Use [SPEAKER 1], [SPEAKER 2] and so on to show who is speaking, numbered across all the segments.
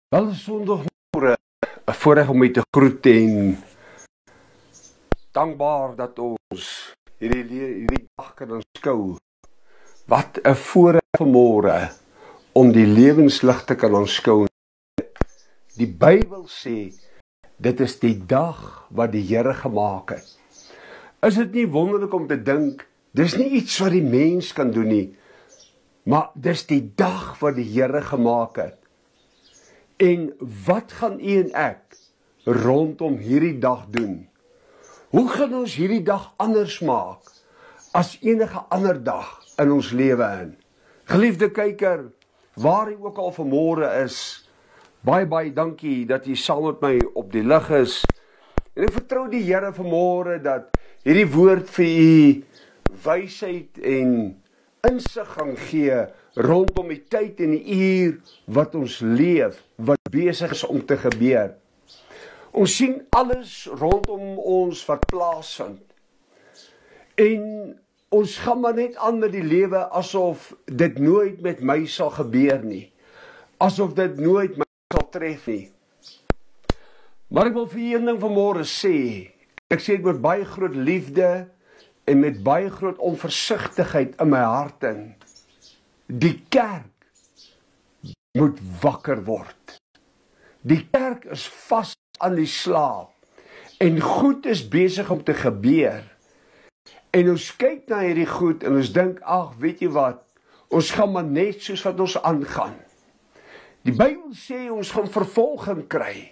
[SPEAKER 1] Wel Sondagmôre, 'n voorreg om u te groet en dankbaar dat ons hierdie dag kan aanskou. Wat 'n voorreg vanmôre om die lewenslig te kan aanskou. Die Bybel sê, dit is die dag wat die Here gemaak het. Is dit nie wonderlik om te dink, dis nie iets wat die mens kan doen nie, maar dis die dag wat die Here gemaak het. En wat gaan u en ek rondom hierdie dag doen? Hoe gaan ons hierdie dag anders maak as enige ander dag in ons lewe in? Geliefde kyker, waar u ook al vanmôre is, baie dankie dat u saam met my op die lig is. En ek vertrou die Here vanmôre dat hierdie woord vir u wysheid en insig gaan gee rondom die tyd en die uur wat ons leef, wat besig is om te gebeur. Ons sien alles rondom ons wat plaasvind. En ons gaan maar net aan met die lewe asof dit nooit met my sal gebeur nie. Asof dit nooit my sal tref nie. Maar ek wil vir een ding vanmôre sê. Ek sê dit met baie groot liefde en met baie groot onversigtigheid in my hart in. Die kerk moet wakker word. Die kerk is vas aan die slaap. En goed is besig om te gebeur. En ons kyk na hierdie goed en ons dink, ag, weet jy wat, ons gaan maar net soos wat ons aangaan. Die Bybel sê ons gaan vervolging kry.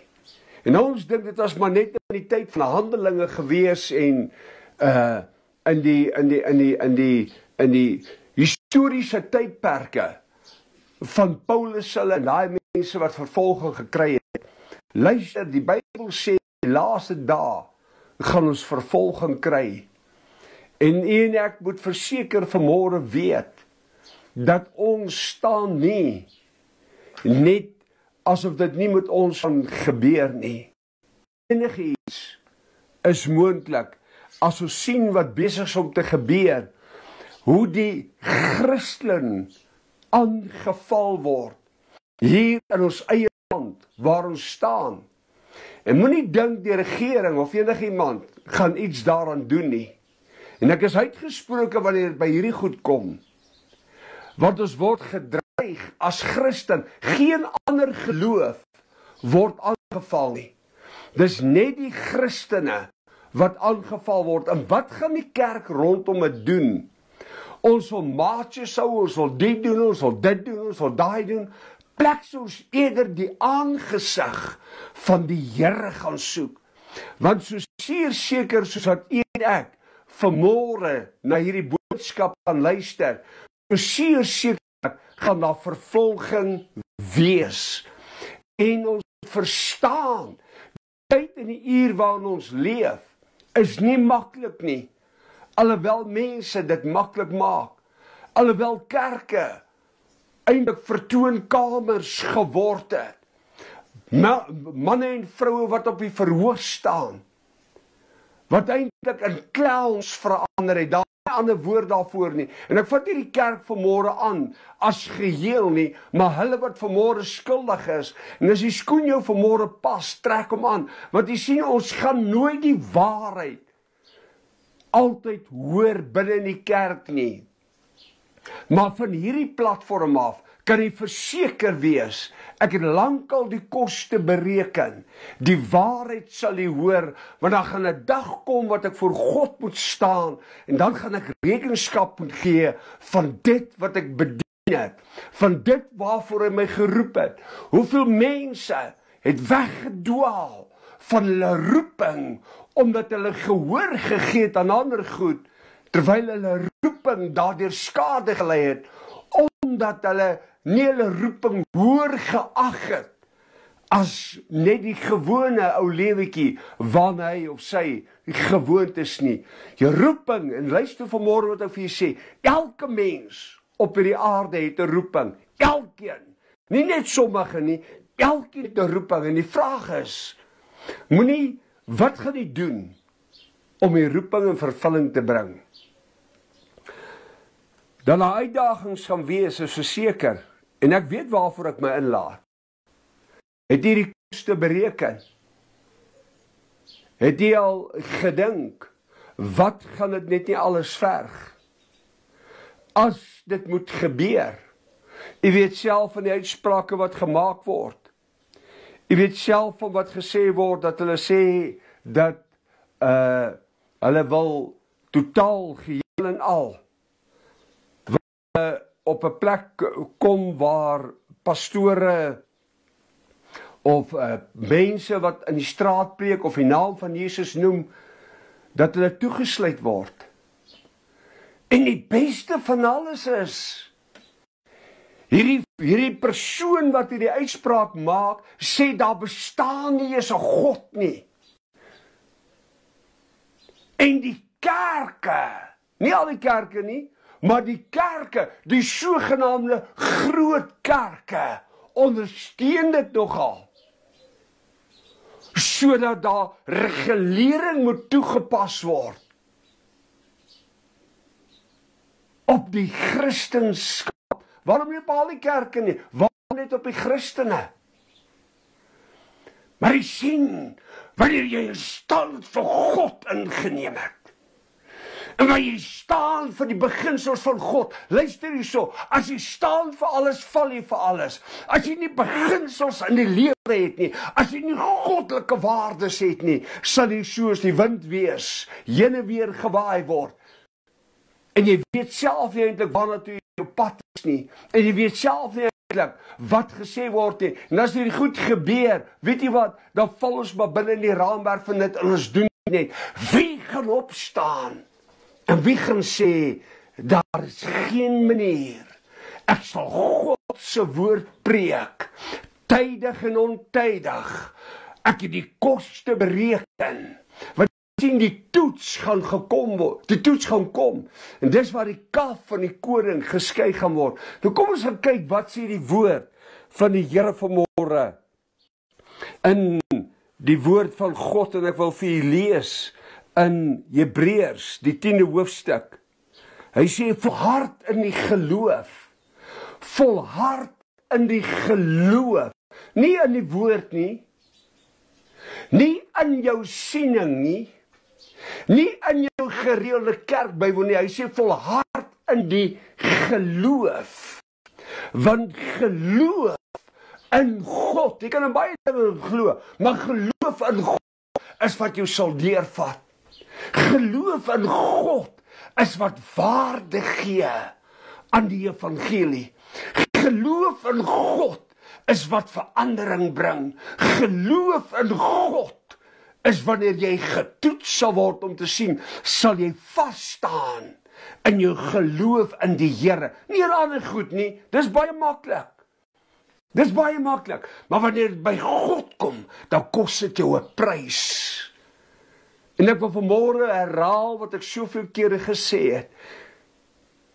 [SPEAKER 1] En ons dink dit was maar net in die tyd van Handelinge gewees en in die historiese tydperke van Paulus en daai mense wat vervolging gekry het. Luister, die Bybel sê die laaste dae gaan ons vervolging kry. En u en ek moet verseker vanmôre weet dat ons staan nie net asof dit nie met ons gaan gebeur nie. Enigiets is moontlik as ons sien wat besig is om te gebeur. Hoe die Christen aangeval word hier in ons eie land waar ons staan. En moenie dink die regering of enigiemand gaan iets daaraan doen nie. En ek is uitgesproke wanneer dit by hierdie goed kom. Want ons word gedreig as Christen. Geen ander geloof word aangeval nie. Dis net die Christene wat aangeval word. En wat gaan die kerk rondom dit doen? Ons wil maatjies hou, ons wil dit doen, ons wil dit doen, ons wil daai doen. Pleks ons eerder die aangesig van die Here gaan soek. Want soos seker soos wat u en ek vanmôre na hierdie boodskap gaan luister, seker gaan daar vervolging wees. En ons verstaan, die tyd en die uur waarin ons leef, is nie maklik nie. Alhoewel mense dit maklik maak. Alhoewel kerke eintlik vertoonkamers geword het. Manne en vroue wat op die verhoog staan. Wat eintlik in clowns verander het. Daar is 'n ander woord daarvoor nie. En ek vat nie die kerk vanmôre aan as geheel nie, maar hulle wat vanmôre skuldig is. En as die skoen jou vanmôre pas, trek hom aan. Want jy sien, ons gaan nooit die waarheid altyd hoor binne in die kerk nie. Maar van hierdie platform af kan jy verseker wees, ek het lankal die koste bereken. Die waarheid sal jy hoor, want dan gaan 'n dag kom wat ek voor God moet staan, en dan gaan ek rekenskap moet gee van dit wat ek bedien het, van dit waarvoor hy my geroep het. Hoeveel mense het weggedwaal van hulle roeping, omdat hulle gehoor gegee het aan ander goed, terwyl hulle roeping daardeur skade gelei het, omdat hulle nie hulle roeping hoër geag het, as net die gewone ou lewetjie, waarna hy of sy gewoond is nie. Jou roeping, en luister vanmôre wat ek vir jy sê, elke mens op hierdie aarde het 'n roeping, elkeen, nie net sommige nie, elkeen het 'n roeping, en die vraag is, moenie, wat gaan jy doen om die roeping in vervulling te bring? Dan die uitdagings gaan wees, is verseker, en ek weet waarvoor ek my inlaat. Het jy die koste bereken? Het jy al gedink, wat gaan dit net nie alles verg? As dit moet gebeur, jy weet self van die uitsprake wat gemaak word, jy weet self van wat gesê word, dat hulle sê, dat hulle wil totaal geheel en al, op 'n plek kom waar pastore, of mense wat in die straat preek, of die naam van Jesus noem, dat hulle toegesluit word. En die beste van alles is, hierdie persoon wat hierdie uitspraak maak, sê daar bestaan nie eens 'n God nie. En die kerke, nie al die kerke nie, maar die kerke, die sogenaamde groot kerke, ondersteun dit nogal. Sodat daar regulering moet toegepas word op die Christenskap. Waarom nie op al die kerke nie? Waarom net op die Christene? Maar jy sien, wanneer jy 'n stand vir God ingeneem het, en wanneer jy staan vir die beginsels van God, luister hierso, as jy staan vir alles, val jy vir alles. As jy nie beginsels in die lewe het nie, as jy nie goddelike waardes het nie, sal jy soos die wind wees, heen en weer gewaai word. En jy weet self nie eintlik waarna toe jy op pad is nie, en jy weet self nie eintlik wat gesê word nie, en as dit goed gebeur, weet jy wat, dan val ons maar binne in die raamwerk van dit, en ons doen net, wie gaan opstaan? En wie gaan sê, daar is geen manier, ek sal God se woord preek, tydig en ontydig, ek het die koste bereken, want sien die toets gaan gekom word, die toets gaan kom, en dis waar die kalf van die koring geskei gaan word. Nou kom ons gaan kyk, wat sê die woord van die Here vanmôre, in die woord van God, en ek wil vir julle lees, in Hebreërs, die 10de hoofstuk. Hy sê, volhard in die geloof. Volhard in die geloof. Nie in die woord nie. Nie in jou siening nie. Nie in jou gereelde kerkbybel nie. Hy sê, volhard in die geloof. Want geloof in God, jy kan in baie dinge glo, maar geloof in God is wat jou sal deurvat. Geloof in God is wat waarde gee aan die evangelie. Geloof in God is wat verandering bring. Geloof in God is wanneer jy getoets sal word om te sien, sal jy vas staan in jou geloof in die Here. Nie in ander goed nie, dis baie maklik. Dis baie maklik, maar wanneer dit by God kom, dan kos dit jou 'n prys. En ek wil vanmôre herhaal wat ek soveel kere gesê het.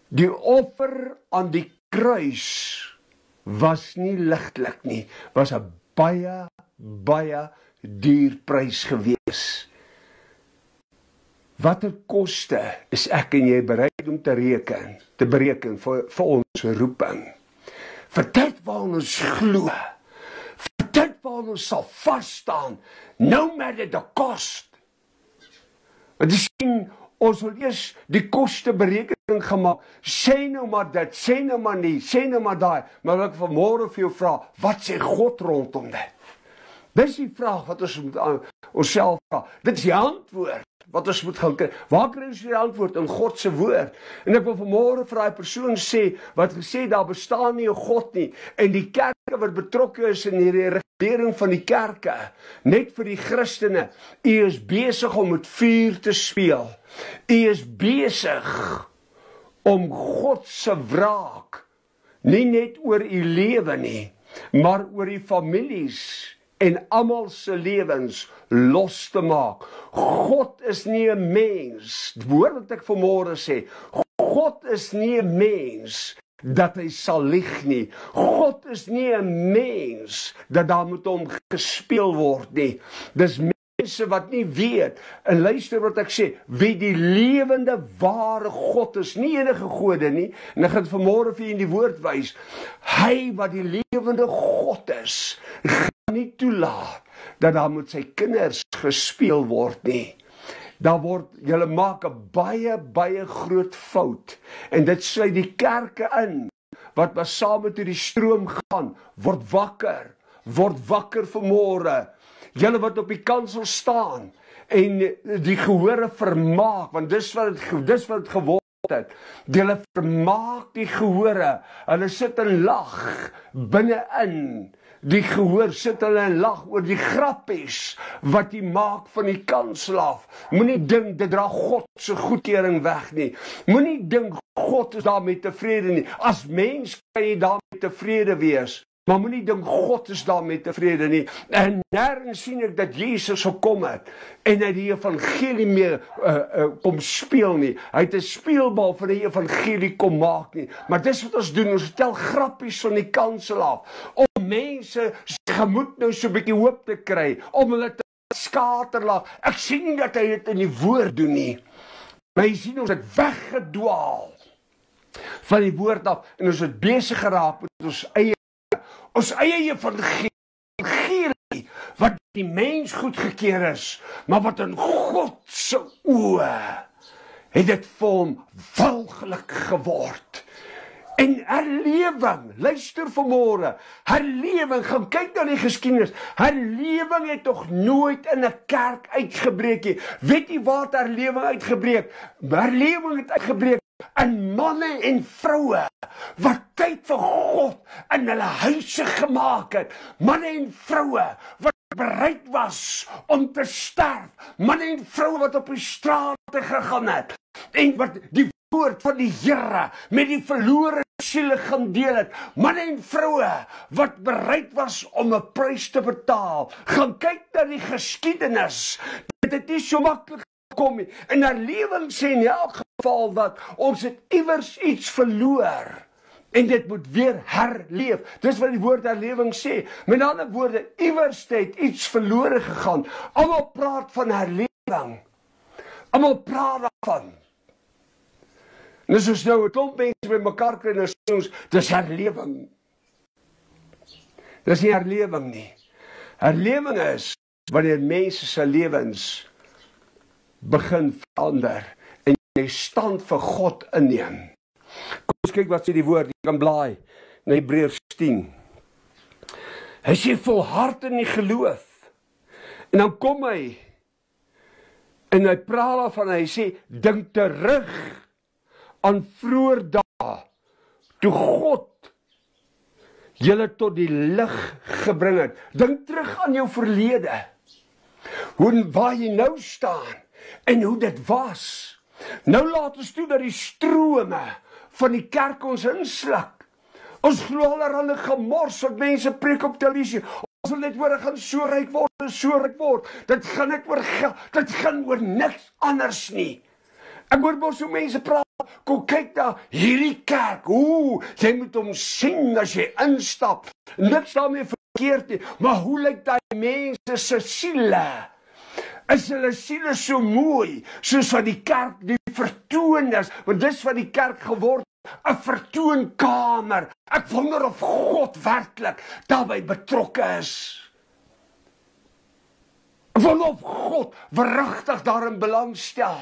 [SPEAKER 1] Die offer aan die kruis was nie ligtelik nie, was 'n baie, baie duur prys gewees. Watter koste is ek en jy bereid om te bereken vir ons roeping? Vir dit waarin ons glo, vir dit waarin ons sal vas staan, no matter the cost. Want jy sien, ons wil eers die koste berekening gemaak, sê nou maar dit, sê nou maar nie, sê nou maar daai, maar wil ek vanmôre vir jou vra, wat sê God rondom dit? Dis die vraag wat ons moet aan onsself vra, dit is die antwoord wat ons moet gaan kry. Waar kry ons die antwoord? In God se woord. En ek wil vanmôre vir daai persoon sê, wat gesê, daar bestaan nie 'n God nie, en die kerke wat betrokke is in die regulering van die kerke, net vir die Christene, u is besig om met vuur te speel. U is besig om God se wraak, nie net oor u lewe nie, maar oor die families en almal se lewens los te maak. God is nie 'n mens, hoor wat ek vanmôre sê, God is nie 'n mens dat hy sal lieg nie. God is nie 'n mens dat daar met hom gespeel word nie. Dis mense wat nie weet, en luister wat ek sê, wie die lewende ware God is, nie enige gode nie, en ek gaan vanmôre vir u in die woord wys, hy wat die lewende God is, nie toelaat dat daar met sy kinders gespeel word nie. Julle maak 'n baie groot fout, en dit sluit die kerke in, wat maar saam met die stroom gaan. Word wakker vanmôre. Julle wat op die kansel staan, en die gehore vermaak, want dis wat het geword het. Julle vermaak die gehore, hulle sit en lag binne-in. Die gehoor sit hulle en lag oor die grappies wat die maak van die kansel af. Moenie dink dit dra God se goedkeuring weg nie. Moenie dink God is daarmee tevrede nie. As mens kan jy daarmee tevrede wees, maar moenie dink God is daarmee tevrede nie. En nêrens sien ek dat Jesus gekom het en hy die evangelie mee kom speel nie. Hy het 'n speelbal van die evangelie kom maak nie. Maar dis wat ons doen, ons vertel grappies van die kansel af, om mense gemoed nou so 'n bietjie hoop te kry, om hulle te skaterlag. Ek sien nie dat hy dit in die woord doen nie, maar jy sien ons het weggedwaal van die woord af, en ons het besig geraak met ons eie evangelie, wat die mens goedgekeur is, maar wat in God se oë het dit vir hom walglik geword. En herlewing, luister vanmôre, herlewing, gaan kyk na die geskiedenis, herlewing het toch nooit in 'n kerk uitgebreek nie. Weet jy waar het herlewing uitgebreek? Herlewing het uitgebreek in manne en vroue, wat tyd vir God in hulle huise gemaak het. Manne en vroue, wat bereid was om te sterf. Manne en vroue wat op die strate gegaan het, en wat die woord van die Here met die verlore siele gaan deel het. Manne en vroue wat bereid was om 'n prys te betaal. Gaan kyk na die geskiedenis. Dit het nie so maklik gekom nie. En herlewing sê in elk geval dat ons het iewers iets verloor, en dit moet weer herleef. Dis wat die woord herlewing sê. Met ander woorde, iewers het iets verlore gegaan. Almal praat van herlewing. Almal praat daarvan. En dis ons nou 'n klomp mense by mekaar kry en sê ons, dis herlewing. Dis nie herlewing nie. Herlewing is wanneer mense se lewens begin verander en jy stand vir God inneem. Kom ons kyk wat sê die woord. Jy kan blaai na Hebreërs 10. Hy sê volhard in die geloof. En dan kom hy en hy praat daarvan, hy sê dink terug aan vroeër dae, toe God julle tot die lig gebring het. Dink terug aan jou verlede, waar jy nou staan, en hoe dit was. Nou laat ons toe dat die strome van die kerk ons insluk. Ons glo allerhande gemors wat mense preek op televisie. Ons wil net hoor, gaan so ryk word, so ryk word. Dit gaan net oor geld, dit gaan oor niks anders nie. Ek hoor mos hoe mense praat, kom kyk na hierdie kerk, jy moet hom sien as jy instap. Niks daarmee verkeerd nie, maar hoe lyk die mense se siele? Is hulle siele so mooi, soos wat die kerk die vertoon is, want dis wat die kerk geword, 'n vertoonkamer. Ek wonder of God werklik daarbey betrokke is. Ek wonder of God verrigtig daarin belang stel.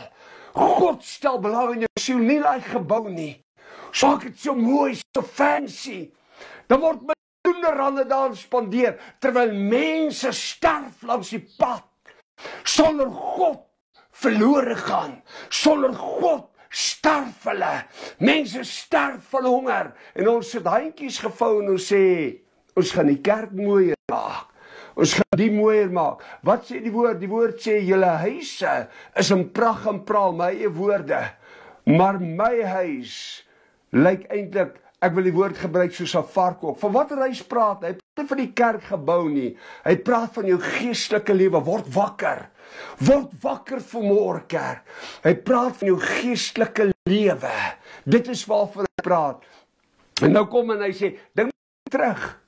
[SPEAKER 1] God stel belang in jou siel, nie daai gebou nie. Maak dit so mooi, so fancy. Dan word miljoene rande daar spandeer, terwyl mense sterf langs die pad. Sonder God verlore gaan. Sonder God sterf hulle. Mense sterf van honger. En ons het handjies gevou en ons sê, ons gaan die kerk mooier maak. Ons gaan die mooier maak. Wat sê die woord? Die woord sê, julle huise is in pragt en praal, my eie woorde. Maar my huis lyk eintlik, ek wil die woord gebruik soos 'n varkhok. Van watter huis praat hy? Hy praat nie van die kerkgebou nie. Hy praat van jou geestelike lewe. Word wakker. Word wakker vanmôre, kerk. Hy praat van jou geestelike lewe. Dit is waarvan hy praat. En nou kom en hy sê, dink terug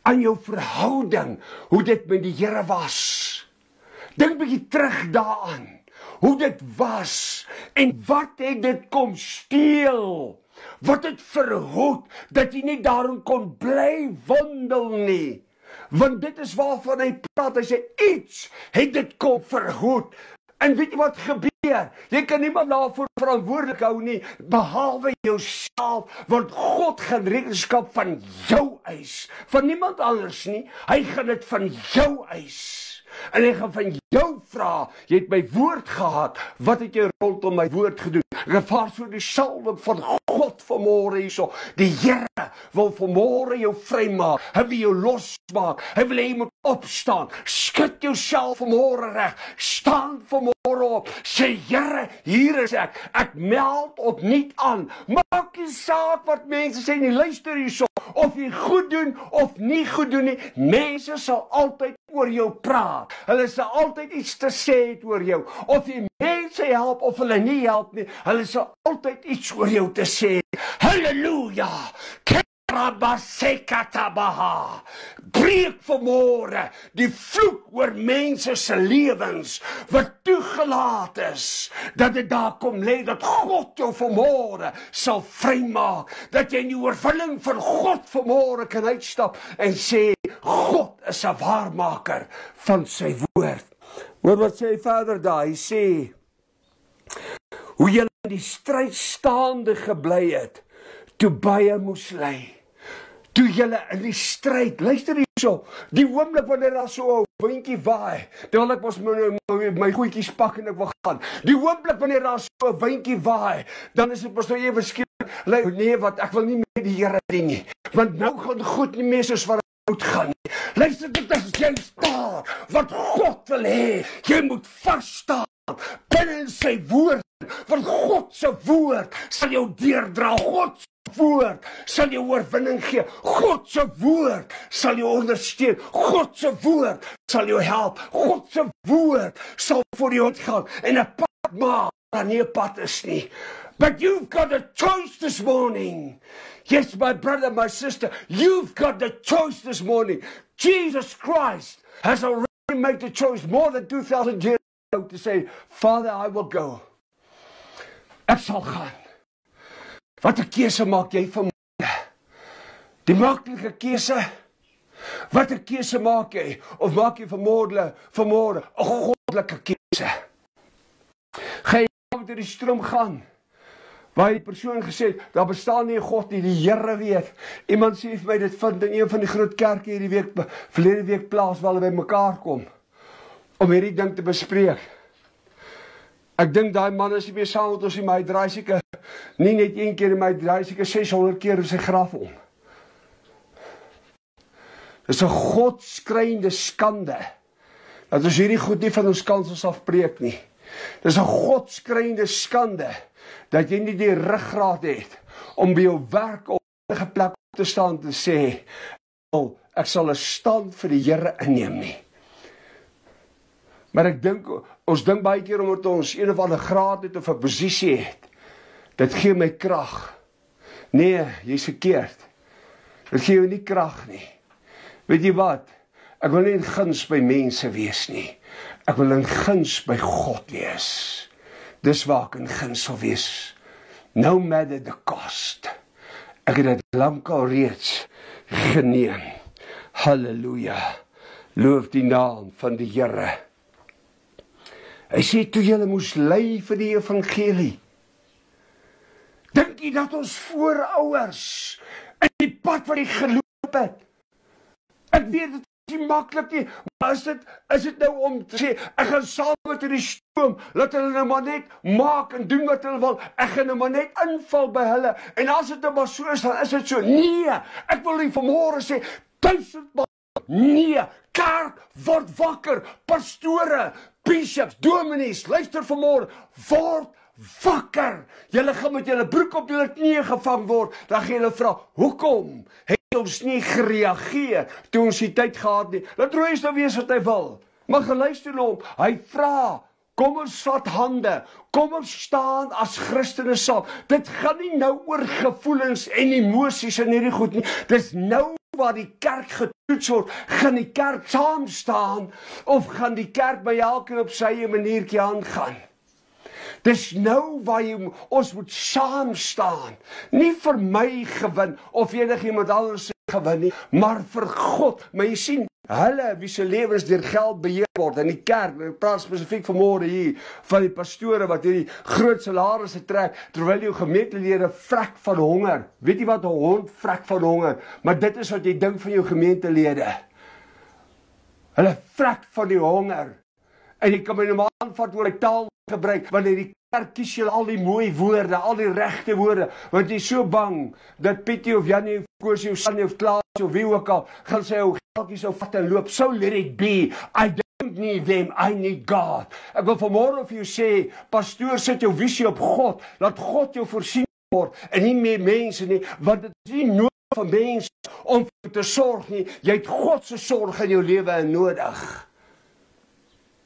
[SPEAKER 1] aan jou verhouding, hoe dit met die Here was. Dink bietjie terug daaraan, hoe dit was, en wat het dit kom steel? Wat het verhoed, dat jy nie daarin kon bly wandel nie? Want dit is waarvan hy praat. Hy sê, iets het dit kom verhoed. En weet jy wat gebeur? Jy kan niemand daarvoor verantwoordelik hou nie, behalwe jouself, want God gaan rekenskap van jou eis. Van niemand anders nie. Hy gaan dit van jou eis. En hy gaan van jou vra, jy het my woord gehad, wat het jy rondom my woord gedoen? Ek ervaar so die salwing van God vanmôre hierso. Die Here wil vanmôre jou vrymaak. Hy wil jou losmaak. Hy wil hê jy moet opstaan. Skud jouself vanmôre reg. Staan vanmôre op. Sê, Here, hier is ek. Ek meld opnuut aan. Maak nie saak wat mense sê nie. Luister hierso. Of jy goed doen of nie goed doen nie. Mense sal altyd oor jou praat. Hulle sal altyd iets te sê het oor jou. Of jy mense help of hulle nie help nie. Hulle sal altyd iets oor jou te sê. Halleluja! Kerabasekatabaha. Breek vanmôre die vloek oor mense se lewens wat toegelaat is, dat dit daar kom lê, dat God jou vanmôre sal vrymaak, dat jy in die oorwinning van God vanmôre kan uitstap en sê, God is 'n waarmaker van sy woord. Hoor wat sê hy verder daar, hy sê, hoe jy in die stryd staande gebly het, toe baie moes ly. Toe julle in die stryd, luister hierso, die oomblik wanneer daar so 'n windjie waai, dan wil ek mos my goedjies pak en ek wil gaan. Die oomblik wanneer daar so 'n windjie waai, dan is dit mos nou ewe skielik, nee wat, ek wil nie meer die Here dien nie, want nou gaan goed nie meer soos wat dit moet gaan nie. Luister, dit is juist daar wat God wil hê. Jy moet vas staan binne sy woord, want God se woord sal jou deurdra. God woord sal jou oorwinning gee. God se woord sal jou ondersteun. God se woord sal jou help. God se woord sal vir jou uitgaan en 'n pad maak waar nie 'n pad is nie. But you've got a choice this morning. Yes, my brother, my sister, you've got the choice this morning. Jesus Christ has already made the choice more than 2,000 years ago to say, Father, I will go. Ek sal gaan. Wat 'n keuse maak jy vanmôre? Die maklike keuse? Wat 'n keuse maak jy? Of maak jy vanmôre 'n goddelike keuse? Gaan jy met die stroom gaan? Waar die persoon gesê het, daar bestaan nie 'n God nie, die Here weet. Iemand sê vir my, dit vind in een van die groot kerke hierdie week, verlede week plaas, waar hulle by mekaar kom, om hierdie ding te bespreek. Ek dink daai man is nie meer saam met ons nie, maar hy draai seker, nie net een keer, maar hy draai seker 600 keer op sy graf om. Dis 'n godskreiende skande, dat ons hierdie goed nie van ons kansels afbreek nie. Dis 'n godskreiende skande, dat jy nie die ruggraat het, om by jou werk op 'n plek op te staan te sê, ek sal 'n stand vir die Here inneem nie. Maar ek dink, ons dink baie keer omdat ons een of ander graad het of 'n posisie het, dit gee my krag. Nee, jy's verkeerd. Dit gee jou nie krag nie. Weet jy wat? Ek wil nie in guns by mense wees nie. Ek wil in guns by God wees. Dis waar ek in guns sal wees. No matter the cost. Ek het dit lankal reeds geneem. Halleluja. Loof die naam van die Here. Hy sê, toe julle moes ly vir die evangelie. Dink jy dat ons voorouers in die pad wat jy geloop het? Ek weet dit is nie maklik nie, maar is dit nou om te sê, ek gaan saam met die stroom, laat hulle nou maar net maak en doen wat hulle wil, ek gaan nou maar net inval by hulle, en as dit nou maar so is, dan is dit so. Nee, ek wil nie vanmôre sê, 1000 maal, nee, kerk word wakker, pastore, bishops, dominees, luister vanmôre, word wakker. Julle gaan met julle broek op julle knieë gevang word, dan gaan julle vra, hoekom het ons nie gereageer toe ons die tyd gehad nie? Laat Roos nou wees wat hy wil, maar geluister hom, hy vra, kom ons vat hande, kom ons staan as Christene saam. Dit gaan nie nou oor gevoelens en emosies en hierdie goed nie, dis nou waar die kerk getoets word, gaan die kerk saam staan, of gaan die kerk by elkeen op sy maniertjie aangaan? Dis nou waar ons moet saam staan, nie vir my gewin, of enigiemand anders gewin nie, maar vir God. Maar jy sien, hulle wie se lewens deur geld beheer word in die kerk, ek praat spesifiek vanmôre hier van die pastore wat hierdie groot salarisse trek, terwyl jou gemeentelede vrek van honger. Weet jy wat 'n hond vrek van honger? Maar dit is wat jy dink van jou gemeentelede. Hulle vrek van die honger. En jy kan my normaal aanvat oor die taal gebruik, wanneer die kerk kies jy al die mooi woorde, al die regte woorde, want jy is so bang, dat Pietie of Jannie of Koosie of Sannie of Klaas of wie ook al, gaan sy ou geldjie sou vat en loop, so let it be, I don't need them, I need God. Ek wil vanmôre vir jou sê, pastoor, sit jou visie op God, laat God jou voorsien word, en nie meer mense nie, want dit is nie nodig van mense, om te sorg nie, jy het God se sorg in jou lewe nodig.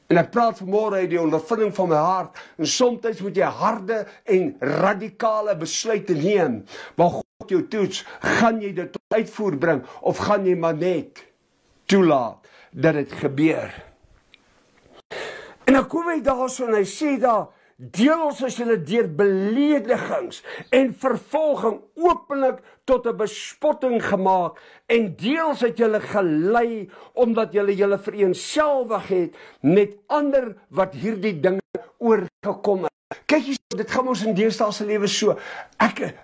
[SPEAKER 1] En ek praat vanmôre uit die ondervinding van my hart, en soms moet jy harde en radikale besluite neem, maar God jou toets, gaan jy dit tot uitvoer bring, of gaan jy maar net toelaat, dat dit gebeur. En dan kom hy daarso en hy sê daar, deels is julle deur beledigings en vervolging openlik tot 'n bespotting gemaak, en deels het julle gelei, omdat julle vereenselwig het met ander wat hierdie dinge oorgekom het. Kyk hier, dit gaan ons in deesdae se lewe so, ek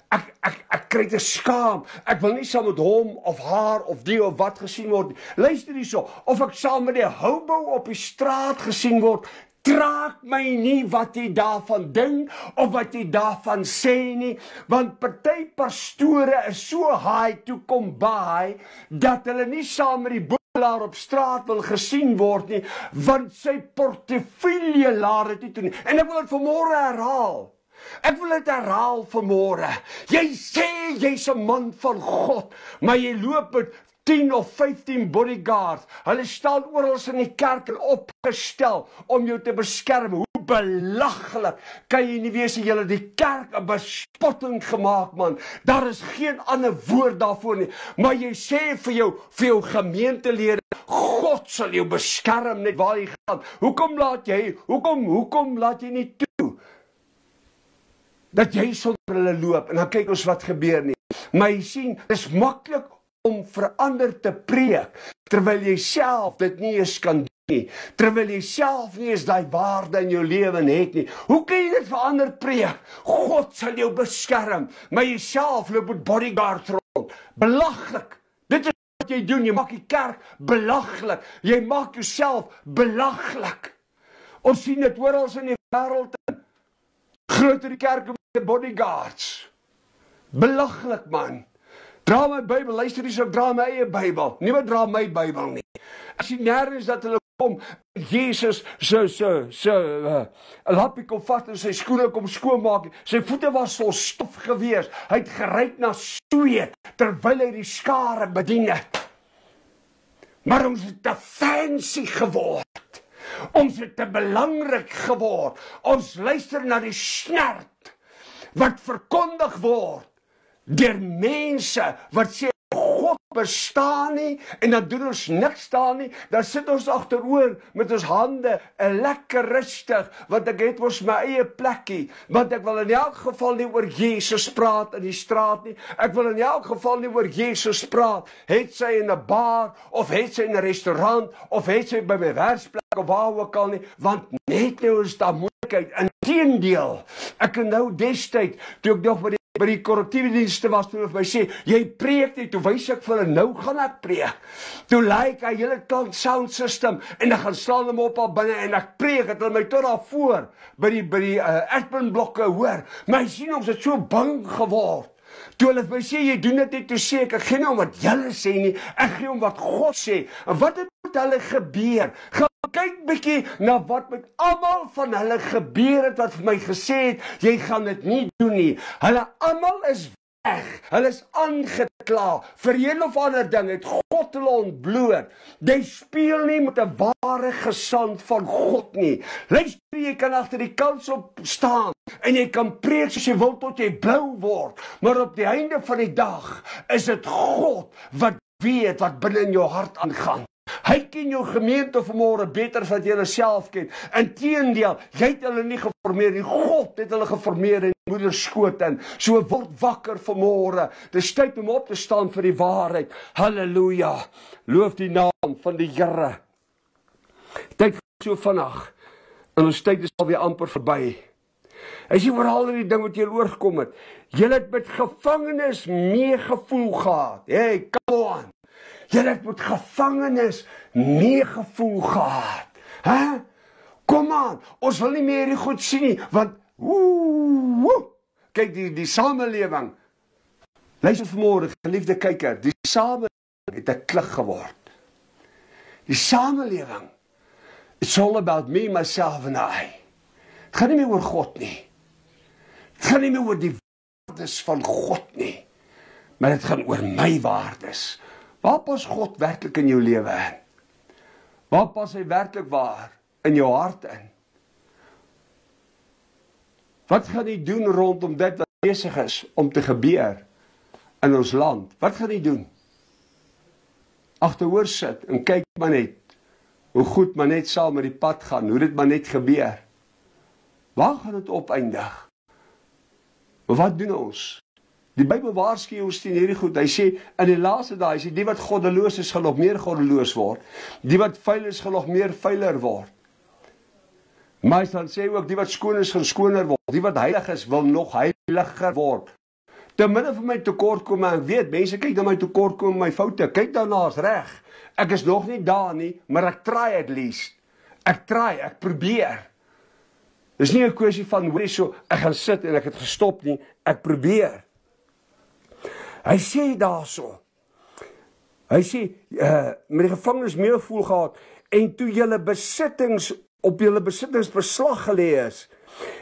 [SPEAKER 1] kry te skaam, ek wil nie saam met hom, of haar, of die, of wat gesien word, luister hierso, of ek saam met die houbou op die straat gesien word, traak my nie wat jy daarvan dink, of wat jy daarvan sê nie, want party pastore is so high to come by, dat hulle nie saam met die boekelaar op straat wil gesien word nie, want sy portefeulje laat dit nie toe nie. En ek wil dit vanmôre herhaal. Ek wil dit herhaal vanmôre. Jy sê jy's 'n man van God, maar jy loop met 10 of 15 bodyguards. Hulle staan oral in die kerk en opgestel om jou te beskerm. Hoe belaglik kan jy nie wees dat jy die kerk 'n bespotting gemaak, man. Daar is geen ander woord daarvoor nie. Maar jy sê vir jou gemeentelede, God sal jou beskerm net waar jy gaan. Hoekom laat jy nie toe dat jy sonder hulle loop? En dan kyk ons wat gebeur nie. Maar jy sien, dit is maklik om verander te preek, terwyl jy self dit nie eens kan doen nie, terwyl jy self nie eens daai waarde in jou lewe het nie. Hoe kan jy dit verander preek? God sal jou beskerm, maar jy self loop met bodyguards rond. Belaglik. Dit is wat jy doen, jy maak die kerk belaglik, jy maak jouself belaglik. Ons sien dit oral in die wêreld, groter kerke met bodyguards. Belaglik, man. Dra my Bybel, luister eens, ek dra my eie Bybel. Niemand dra my Bybel nie. Ek sien nergens dat hulle kom, Jesus so lappie kom vat en sy skoene kom skoonmaak. Sy voete was vol stof gewees. Hy het geruik na sweet, terwyl hy die skare bedien het. Maar ons het te fancy geword. Ons het te belangrik geword. Ons luister na die snert wat verkondig word deur mense wat sê God bestaan nie, en dan doen ons niks daar nie, dan sit ons agteroor met ons hande, lekker rustig, want ek het ons my eie plekkie, want ek wil in elk geval nie oor Jesus praat in die straat nie, ek wil in elk geval nie oor Jesus praat, het sy in 'n bar, of het sy in 'n restaurant, of het sy by my werksplek, of waar ook al nie, want net nou is daar moeilikheid. Inteendeel, ek onthou destyd, toe ek nog by die korrektiewe dienste was, toe hulle my sê, jy preek nie, toe wys ek vir hulle, nou gaan ek preek. Toe like hy hele klank sound system, en dan gaan slaan hom op al binne, en ek preek, het hulle my tot daar voor, by die adminblokke hoor, maar hy sien ons het so bang geword. Toe hulle my sê, jy doen dit nie, toe sê ek gee nie om wat julle sê nie, ek gee om wat God sê, en wat het met hulle gebeur? Kyk bietjie na wat met almal van hulle gebeur het, wat vir my gesê het, jy gaan dit nie doen nie. Hulle almal is weg, hulle is aangekla, vir een of ander ding, het God hulle ontbloot. Jy speel nie met 'n ware gesand van God nie. Luister, jy kan agter die kans op staan, en jy kan preek soos jy wil tot jy blou word, maar op die einde van die dag, is dit God wat weet wat binne in jou hart aangaan. Hy ken jou gemeente vanmôre beter as wat jy jouself ken. Inteendeel, jy het hulle nie geformeer nie. God het hulle geformeer in moeder skoot in. So word wakker vanmôre. Dis tyd om op te staan vir die waarheid. Halleluja. Loof die naam van die Here. Tyd so vinnig. En ons tyd is alweer amper verby. As jy oral die ding wat jy oorgekom het, jy het met gevangenes meegevoel gehad. Hey, come on. Jy het met gevangenes meegevoel gehad. Hè? Kom aan, ons wil nie meer die goed sien nie, want kyk die samelewing. Luister vanmôre, geliefde kyker, die samelewing het 'n klug geword. Die samelewing, it's all about me, myself and I. Het gaan nie meer oor God nie. Het gaan nie meer oor die waardes van God nie. Maar het gaan oor my waardes. Waar pas God werklik in jou lewe in? Waar pas hy werklik waar in jou hart in? Wat gaan hy doen rondom dit wat besig is om te gebeur in ons land? Wat gaan hy doen? Agteroor sit en kyk maar net hoe goed maar net saam met die pad gaan, hoe dit maar net gebeur. Waar gaan dit opeindig? Maar wat doen ons? Die Bybel waarsku ons teen hierdie goed. Hy sê in die laaste dae, hy sê die wat goddeloos is, gaan nog meer goddeloos word. Die wat vuil is, gaan nog meer vuiler word. Maar hy sê ook die wat skoon is, gaan skoner word. Die wat heilig is, wil nog heiliger word. Te midde van my tekortkomme, ek weet, mense kyk na my tekortkomme, my foute, kyk daarna's reg. Ek is nog nie daar nie, maar ek try at least. Ek probeer. Dis nie 'n kwessie van hoe so ek gaan sit en ek het gestop nie, ek probeer. Hy sê daarso. Hy sê met die gevangenes meegevoel gehad en toe julle besittings op julle besittings beslag gelê is,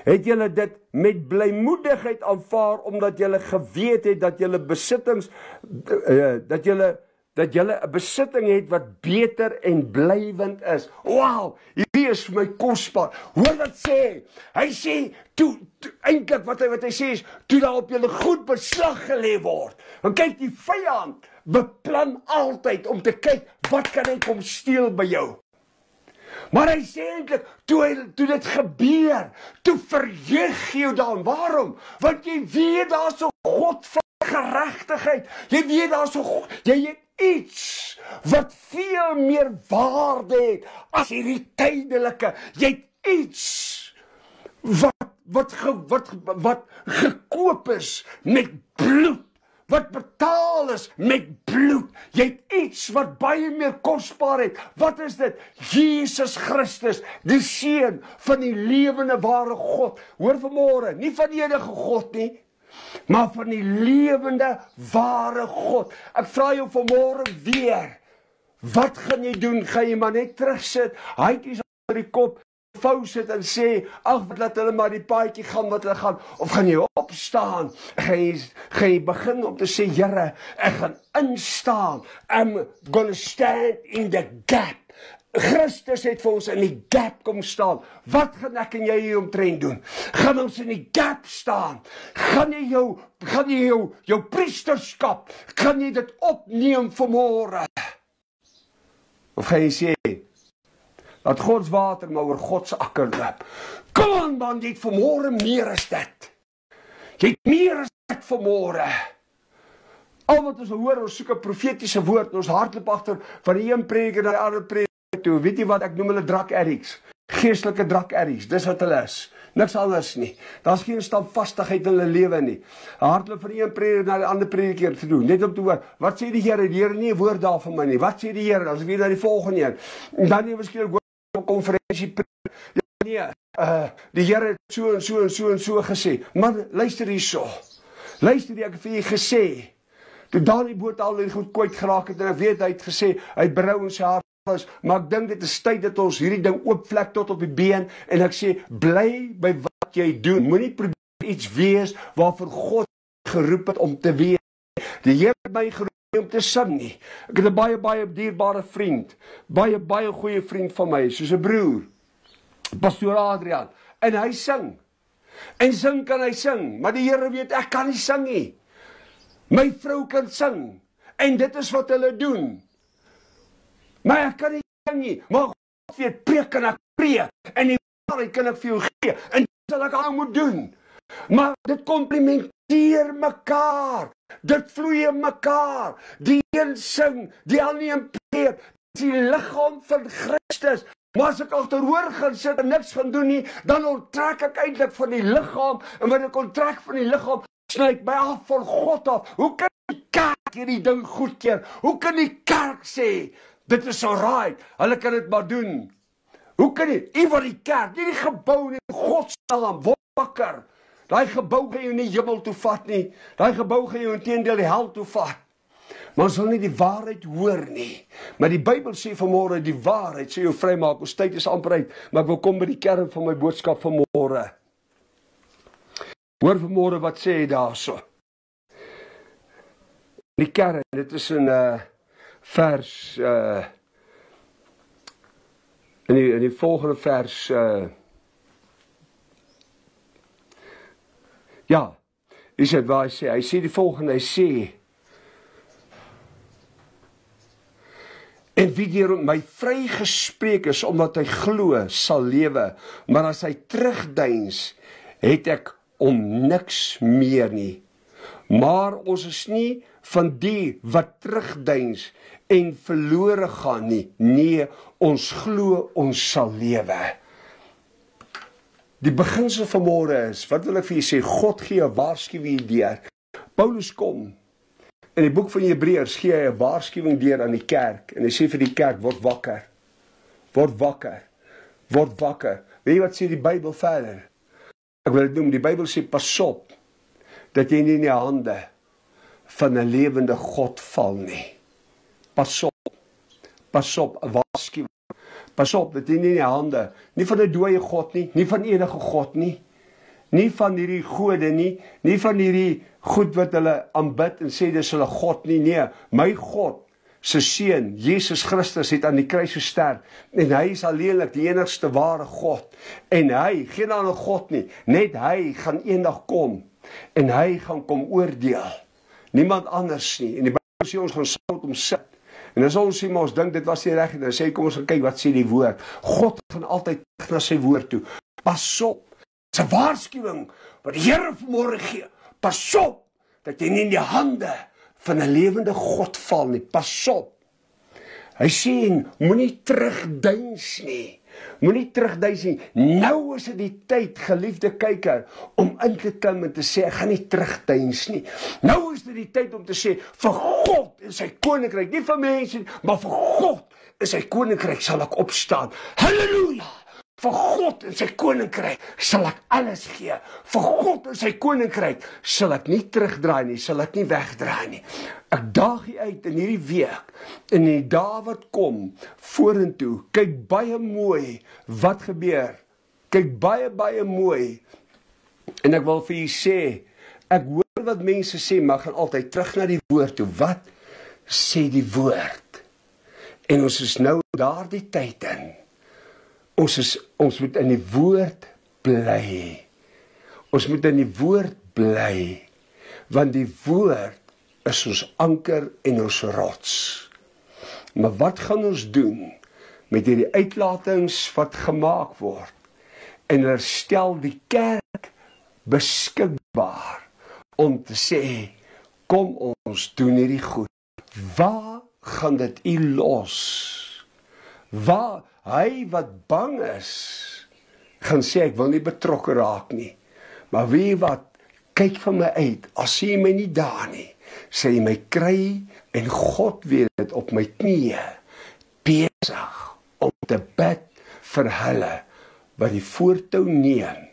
[SPEAKER 1] het julle dit met blymoedigheid aanvaar omdat julle geweet het dat julle besittings dat julle 'n besitting het wat beter en blywend is. Wow, hierdie is vir my kosbaar. Hoor wat sê? Hy sê, eintlik wat hy sê is, toe daar op julle goed beslag gelê word. En kyk, die vyand beplan altyd om te kyk, wat kan hy kom steel by jou? Maar hy sê eintlik, toe dit gebeur, toe verheug jou dan. Waarom? Want jy weet daar so God van geregtigheid. Jy weet daar so jy het iets wat veel meer waarde het as hierdie tydelike. Jy het iets wat gekoop is met bloed. Wat betaal is met bloed. Jy het iets wat baie meer kosbaar het. Wat is dit? Jesus Christus, die Seun van die lewende ware God. Hoor vanmôre, nie van enige God nie, maar van die lewende ware God. Ek vra jou vanmôre weer, wat gaan jy doen? Gaan jy maar net terugsit, haitjies onder die kop, vou sit en sê, ag, laat hulle maar die paadjie gaan wat hulle gaan, of gaan jy opstaan, gaan jy begin om te sê, Here, ek gaan instaan, I'm gonna stand in the gap. Christus het vir ons in die gap kom staan. Wat gaan ek en jy hier omtrent doen? Gaan ons in die gap staan? Gaan jy jou priesterskap, gaan jy dit opneem vanmôre? Of gaan jy sê, dat Gods water maar oor Gods akker loop? Kom aan man, jy het vanmôre meer as dit. Jy het meer as dit vanmôre. Al wat ons hoor, ons soek 'n profetiese woord, ons hardloop agter van die een prediker na die ander prediker toe. Weet jy wat, ek noem hulle drug addicts. Geestelike drug addicts, dis wat hulle is. Niks anders nie. Daar's geen standvastigheid in hulle lewe nie. Hardloop van die een prediker na die ander prediker te doen, net om te hoor, wat sê die Here? Die Here nie 'n woord daarvan my nie. Wat sê die Here? As ek weer na die volgende een. En dan jy waarskynlik op 'n konferensie nee, die Here het so en so gesê. Man, luister hierso. Luister, ek het vir jy gesê. Toe Dani Botha al die goed kwyt geraak het en ek weet hy het gesê hy berou in sy hart is, maar ek dink dit is tyd dat ons hierdie ding oopvlek tot op die been en ek sê bly by wat jy doen. Moenie probeer iets wees waarvoor God geroep het om te wees. Die Here het my geroep om te sing nie. Ek het 'n baie dierbare vriend, baie goeie vriend van my, soos 'n broer, Pastoor Adrian, en hy sing. En sing kan hy sing, maar die Here weet ek kan nie sing nie. My vrou kan sing, en dit is wat hulle doen. Maar ek kan nie sing nie, maar God weet, preek kan ek preek, en die waarheid kan ek vir jou gee, en dit sal ek al moet doen. Maar dit komplementeer mekaar, dit vloei in mekaar, die een sing, die ander een preek, dit is die liggaam van Christus. Maar as ek agteroor gaan sit en niks gaan doen nie, dan onttrek ek eintlik van die liggaam, en wanneer ek onttrek van die liggaam, sny ek my af van God af. Hoe kan die kerk hierdie ding goedkeur? Hoe kan die kerk sê, dit is alright, hulle kan dit maar doen? Hoe kan die, wat die kerk, nie die gebou nie, God se naam, word wakker. Daai gebou gaan jou nie hemel toe vat nie, daai gebou gaan jou inteendeel die hel toe vat. Maar ons wil nie die waarheid hoor nie. Maar die Bybel sê vanmôre, die waarheid sê jou vrymaak. Ons tyd is amper uit, maar ek wil kom by die kern van my boodskap vanmôre. Hoor vanmôre wat sê hy daarso. Die kern, dit is in vers, in die volgende vers, ja, is dit waar hy sê die volgende, hy sê, en wie deur my vrygespreek is, omdat hy glo, sal lewe, maar as hy terugdeins, het ek om niks meer nie. Maar ons is nie van die wat terugdeins en verlore gaan nie. Nee, ons glo ons sal lewe. Die beginsel van môre is, wat wil ek vir julle sê, God gee 'n waarskuwing deur. Paulus kom, in die boek van Hebreërs gee hy 'n waarskuwing deur aan die kerk, en hy sê vir die kerk, word wakker, word wakker, word wakker. Weet jy wat sê die Bybel verder? Ek wil dit noem, die Bybel sê, pas op, dat jy nie in die hande van 'n lewende God val nie. Pas op, 'n waarskuwing. Pas op, dat jy nie in die hande, nie van 'n dooie God nie, nie van enige God nie, nie van hierdie gode nie, nie van hierdie goed wat hulle aanbid en sê dis hulle God nie, nee, my God, se seun, Jesus Christus het aan die kruis gesterf, en hy is alleenlik die enigste ware God, en hy, geen ander God nie, net hy gaan eendag kom, en hy gaan kom oordeel, niemand anders nie, en die Bybel sê ons gaan saam met hom sit, en as ons sê, maar ons dink dit was nie reg, en dan sê kom ons gaan kyk wat sê die woord, God gaan altyd terug na sy woord toe, pas op, dit is 'n waarskuwing, wat die Here vanmôre gee, pas op, dat jy nie in die hande van 'n lewende God val nie, pas op. Hy sê, moenie terugdeins nie, moenie terugdeins nie, nou is dit die tyd, geliefde kyker, om in te klim en te sê, ek gaan nie terugdeins nie. Nou is dit die tyd om te sê, vir God en sy koninkryk, nie vir mense nie, maar vir God en sy koninkryk sal ek opstaan. Halleluja! Vir God en sy koninkryk sal ek alles gee. Vir God en sy koninkryk sal ek nie terugdraai nie, sal ek nie wegdraai nie. Ek daag jy uit in hierdie week, in die dae wat kom, vorentoe, kyk baie mooi wat gebeur. Kyk baie mooi. En ek wil vir jy sê, ek hoor wat mense sê, maar gaan altyd terug na die woord toe. Wat sê die woord? En ons is nou daar die tyd in. Ons moet in die woord bly. Ons moet in die woord bly, want die woord is ons anker en ons rots. Maar wat gaan ons doen met hierdie uitlatings wat gemaak word? En hulle stel die kerk beskikbaar om te sê, kom ons doen hierdie goed. Waar gaan dit u los? Waar hy wat bang is, gaan sê, ek wil nie betrokke raak nie. Maar wie wat, kyk van my uit, as sê my nie daar nie, sê my kry, en God weet het op my knieë, besig om te bid vir hulle, wat die voortou neem.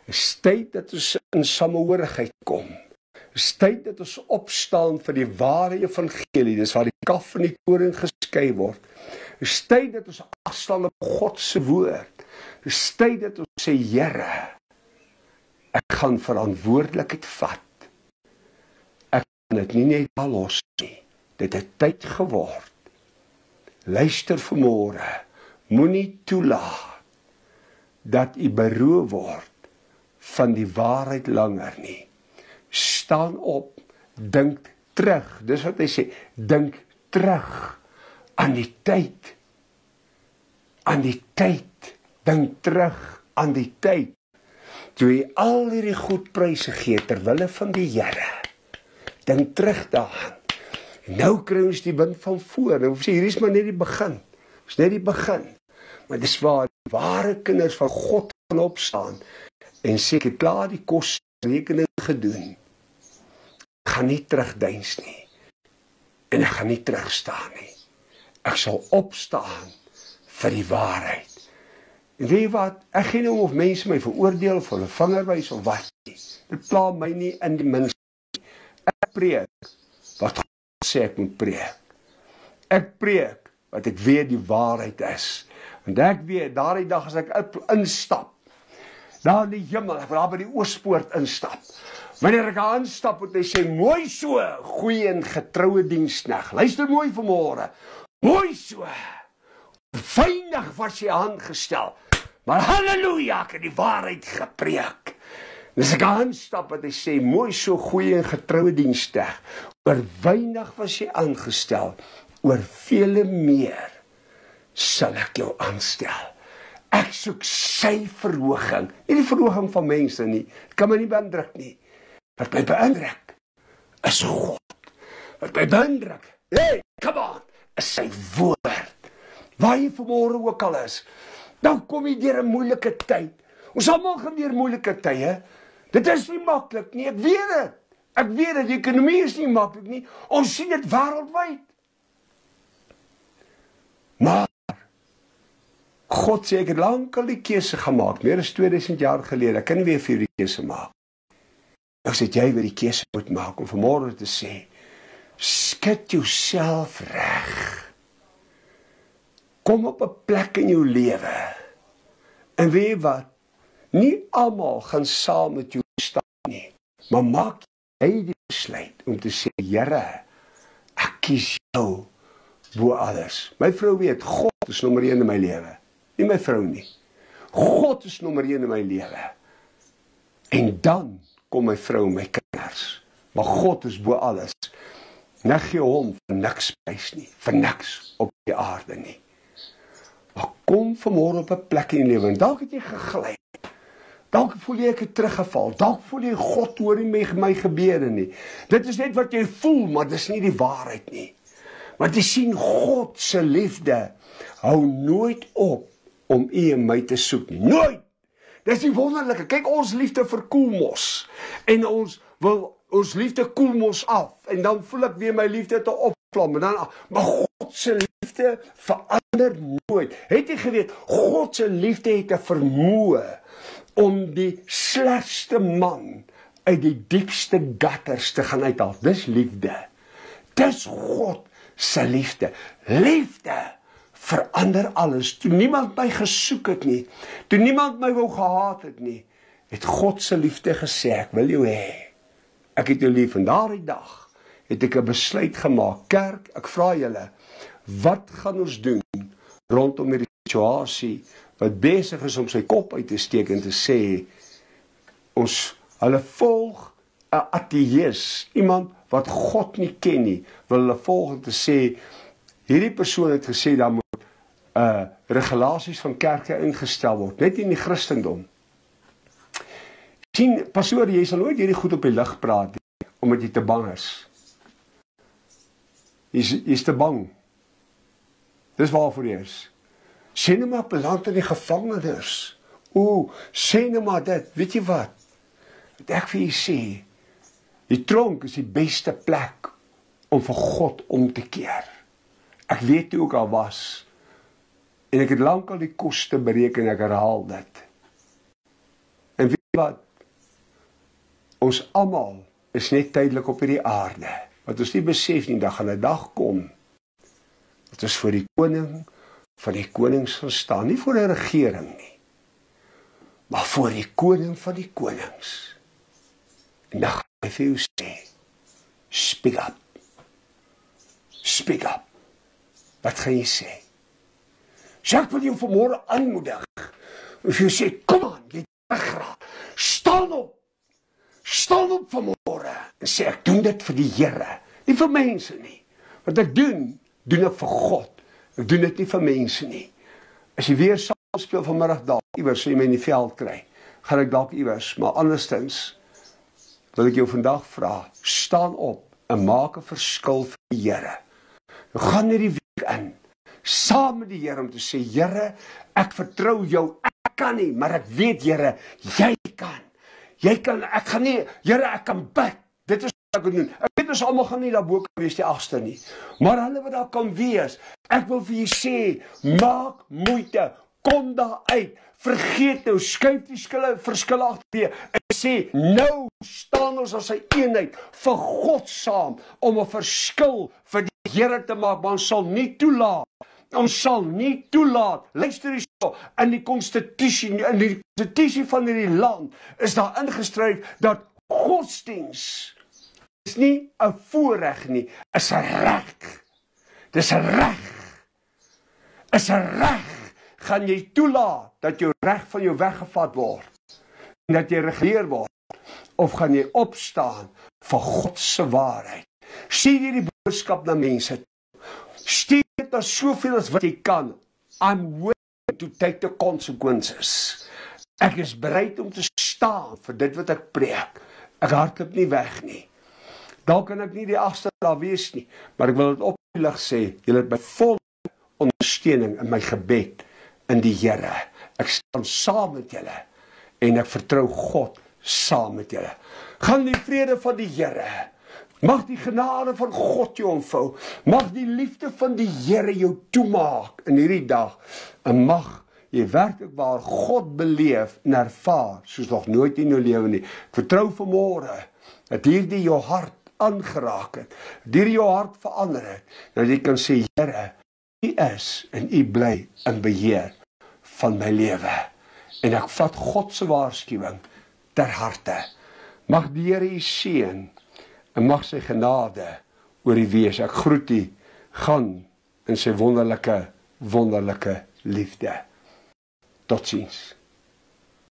[SPEAKER 1] Is tyd dat ons in samehorigheid kom. Is tyd dat ons opstaan vir die ware evangelie, dis waar die kaf van die koring geskei word. Is tyd dat ons afstaan op God se woord. Is tyd dat ons sê, Here, ek gaan verantwoordelikheid vat. Ek kan dit nie net los nie. Dit het tyd geword. Luister vanmôre, moenie toelaat dat u beroof word van die waarheid langer nie. Staan op, dink terug. Dis wat hy sê, dink terug aan die tyd. Aan die tyd. Dink terug aan die tyd. Toe jy al hierdie goed pryse gee terwille van die Here. Dink terug daaraan. Nou kry ons die wind van voor. Nou sê, hier is maar net die begin. Dit is net die begin. Maar dis waar die ware kinders van God gaan opstaan. En sê, ek het klaar die kosrekening gedoen. Ek gaan nie terugdeins nie. En ek gaan nie terugstaan nie. Ek sal opstaan vir die waarheid. En weet jy wat? Ek gee nie om of mense my veroordeel of hulle vingerwys of wat nie. Dit pla my nie in die minste. Ek preek wat God sê ek moet preek. Ek preek wat ek weet die waarheid is. Want ek weet, daardie dag as ek instap, daar in die hemel, ek wil daar by die oospoort instap. Wanneer ek daar instap, moet hy sê, mooi so, goeie en getroue diensknegt. Luister mooi vanmôre. Mooi so. Veilig was jy aangestel. Maar halleluja, ek het die waarheid gepreek. En as ek aanstap, wat hy sê, mooi so, goeie en getroue diensknegt. Oor weinig was jy aangestel, oor vele meer sal ek jou aanstel. Ek soek sy verhoging, nie die verhoging van mense nie, dit kan my nie beïndruk nie. Wat my beïndruk, is God. Wat my beïndruk, hey, come on, is sy woord. Waar jy vanmôre ook al is, dan kom jy deur 'n moeilike tyd. Ons almal gaan deur moeilike tye. Dit is nie maklik nie, ek weet dit. Ek weet dit, die ekonomie is nie maklik nie. Ons sien dit wêreldwyd. Maar God sê, ek het lankal die keuse gemaak, meer as 2000 jaar gelede, ek kan nie weer vir die keuse maak. Ek sê, jy weer die keuse moet maak, om vanmôre te sê, skud jouself reg. Kom op 'n plek in jou lewe, en weet jy wat, nie almal gaan saam met jou staan nie, maar maak jy die besluit om te sê, Here, ek kies jou bo alles. My vrou weet, God is nommer 1 in my lewe. Nie my vrou nie. God is nommer 1 in my lewe. En dan kom my vrou en my kinders. Maar God is bo alles. En ek gee hom vir niks prys nie. Vir niks op die aarde nie. Maar kom vanmôre op 'n plek in die lewe. En dalk het jy gegly. Dalk voel jy ek het teruggeval. Dalk voel jy God hoor nie my gebede nie. Dit is net wat jy voel, maar dit is nie die waarheid nie. Want jy sien, God se liefde hou nooit op om u en my te soek nie. Nooit! Dis die wonderlike. Kyk, ons liefde verkoel mos. En ons wil ons liefde koel mos af. En dan voel ek weer my liefde te opvlam. En dan, maar God se liefde verander nooit. Het jy geweet, God se liefde het 'n vermoë om die slegste man uit die diepste gutters te gaan uithaal. Dis liefde. Dis God se liefde. Liefde verander alles. Toe niemand my gesoek het nie, toe niemand my wou gehaat het nie, het God se liefde gesê, ek wil jou hê. Ek het jou lief. En daardie dag het ek 'n besluit gemaak. Kerk, ek vra julle, wat gaan ons doen rondom hierdie situasie wat besig is om sy kop uit te steek en te sê, hulle volg 'n ateïs, iemand wat God nie ken nie, wil hulle volg om te sê, hierdie persoon het gesê, daar moet regulasies van kerke ingestel word, net in die Christendom. Sien, pastoor, jy sal nooit hierdie goed op die lig praat, omdat jy te bang is. Jy is te bang. Dis waarvoor jy is. Sê nou maar beland in die gevangenis. Sê nou maar dit. Weet jy wat? Wat ek vir jy sê, die tronk is die beste plek om vir God om te keer. Ek weet hoe ek al was. En ek het lankal die koste bereken, ek herhaal dit. En weet jy wat? Ons almal is net tydelik op hierdie aarde. Wat ons nie besef nie, dan gaan 'n dag kom. Dat ons voor die koning van die konings gaan staan. Nie voor 'n regering nie. Maar voor die koning van die konings. En dan gaan hy vir jou sê, speak up. Speak up. Wat gaan jy sê? So ek wil jou vanmôre aanmoedig. Of jy sê, kom aan, jy terugraak. Staan op. Staan op vanmôre. En sê, ek doen dit vir die Here. Nie vir mense nie. Wat ek doen ek vir God. Ek doen dit nie vir mense nie. As jy weer saam speel vanmiddag dalk iewers, so jy my in die veld kry, gaan ek dalk iewers, maar andersins wil ek jou vandag vra, staan op en maak 'n verskil vir die Here. Nou gaan hierdie week in, saam met die Here om te sê, Here, ek vertrou jou, ek kan nie, maar ek weet, Here, jy kan. Jy kan, ek gaan nie, Here, ek kan bid. Dit is wat ek wil doen. Ek weet ons almal gaan nie daarbo kan wees die 8ste nie. Maar hulle wat daar kan wees, ek wil vir jy sê, maak moeite, kom daar uit. Vergeet nou, skuif die verskille agterweë en sê, nou staan ons as 'n eenheid vir God saam om 'n verskil vir die Here te maak, maar ons sal nie toelaat, luister hierso, in die konstitusie van hierdie land is daar ingeskryf dat godsdiens is nie 'n voorreg nie, is 'n reg. Dis 'n reg. Is 'n reg. Gaan jy toelaat dat jou reg van jou weggevat word en dat jy regeer word, of gaan jy opstaan vir God se waarheid? Stuur hierdie boodskap na mense. Stuur dit na soveel as wat jy kan. I'm willing to take the consequences. Ek is bereid om te staan vir dit wat ek preek. Ek hardloop nie weg nie. Dalk kan ek nie die 8ste daar wees nie, maar ek wil dit op die lig sê, julle het my volle ondersteuning in my gebed in die Here. Ek staan saam met julle en ek vertrou God saam met julle. Gaan die vrede van die Here, mag die genade van God jou omvou, mag die liefde van die Here jou toemaak in hierdie dag, en mag jy werklik waar God beleef en ervaar soos nog nooit in jou lewe nie. Ek vertrou vanmôre dat hierdie jou hart aangeraak het, dat hierdie jou hart verander het, dat jy kan sê, Here, U is en U bly in beheer van my lewe. En ek vat God se waarskuwing ter harte. Mag die Here U seën en mag sy genade oor U wees. Ek groet U, gaan in sy wonderlike liefde. Totsiens.